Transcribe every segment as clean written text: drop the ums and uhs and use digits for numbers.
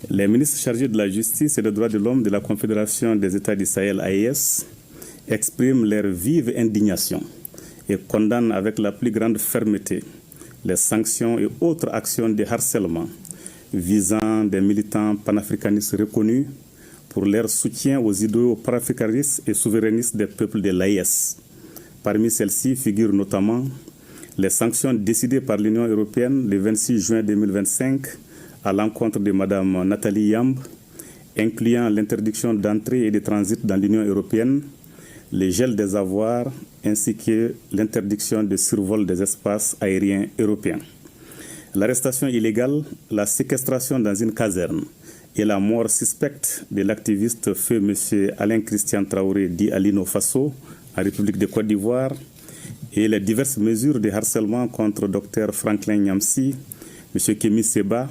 Les ministres chargés de la justice et des droits de l'homme de la Confédération des États du Sahel (AES) expriment leur vive indignation et condamnent avec la plus grande fermeté les sanctions et autres actions de harcèlement visant des militants panafricanistes reconnus pour leur soutien aux idéaux panafricanistes et souverainistes des peuples de l'AES. Parmi celles-ci figurent notamment les sanctions décidées par l'Union européenne le 26 juin 2025 à l'encontre de Mme Nathalie Yamb, incluant l'interdiction d'entrée et de transit dans l'Union européenne, le gel des avoirs ainsi que l'interdiction de survol des espaces aériens européens. L'arrestation illégale, la séquestration dans une caserne et la mort suspecte de l'activiste feu M. Alain Christian Traoré dit Alino Faso en République de Côte d'Ivoire et les diverses mesures de harcèlement contre Dr Franklin Nyamsi, M. Kémy Séba,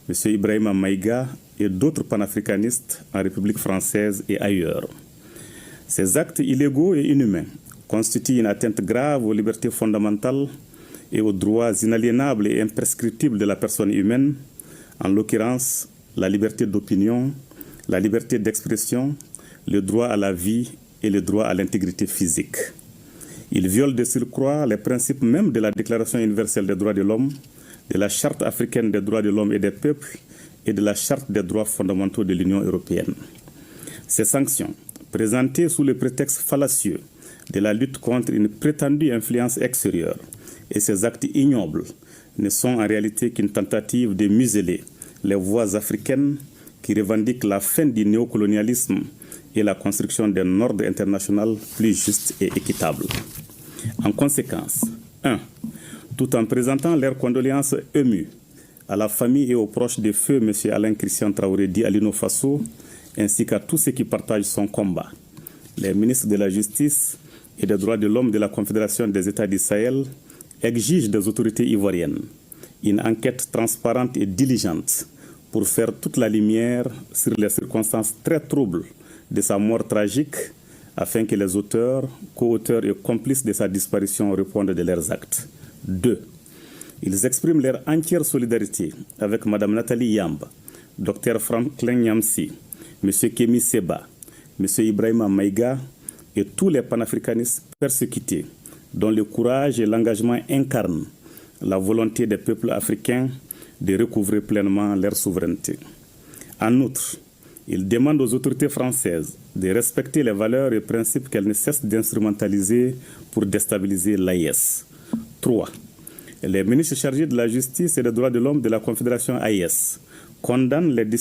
M. Ibrahima Maïga et d'autres panafricanistes en République française et ailleurs. Ces actes illégaux et inhumains constituent une atteinte grave aux libertés fondamentales et aux droits inaliénables et imprescriptibles de la personne humaine, en l'occurrence la liberté d'opinion, la liberté d'expression, le droit à la vie et le droit à l'intégrité physique. Ils violent de surcroît les principes même de la Déclaration universelle des droits de l'homme, de la Charte africaine des droits de l'homme et des peuples et de la Charte des droits fondamentaux de l'Union européenne. Ces sanctions, présentées sous le prétexte fallacieux de la lutte contre une prétendue influence extérieure, et ces actes ignobles ne sont en réalité qu'une tentative de museler les voix africaines qui revendiquent la fin du néocolonialisme et la construction d'un ordre international plus juste et équitable. En conséquence, 1. Tout en présentant leurs condoléances émues à la famille et aux proches de feu M. Alain Christian Traoré dit Alino Faso, ainsi qu'à tous ceux qui partagent son combat, les ministres de la Justice et des droits de l'homme de la Confédération des États du Sahel exigent des autorités ivoiriennes une enquête transparente et diligente pour faire toute la lumière sur les circonstances très troubles de sa mort tragique afin que les auteurs, co-auteurs et complices de sa disparition répondent de leurs actes. 2. Ils expriment leur entière solidarité avec Mme Nathalie Yamb, Dr Franklin Nyamsi, M. Kémy Séba, M. Ibrahima Maïga et tous les panafricanistes persécutés dont le courage et l'engagement incarnent la volonté des peuples africains de recouvrer pleinement leur souveraineté. En outre, ils demandent aux autorités françaises de respecter les valeurs et principes qu'elles ne cessent d'instrumentaliser pour déstabiliser l'AES. 3. Les ministres chargés de la justice et des droits de l'homme de la Confédération AES condamnent les décisions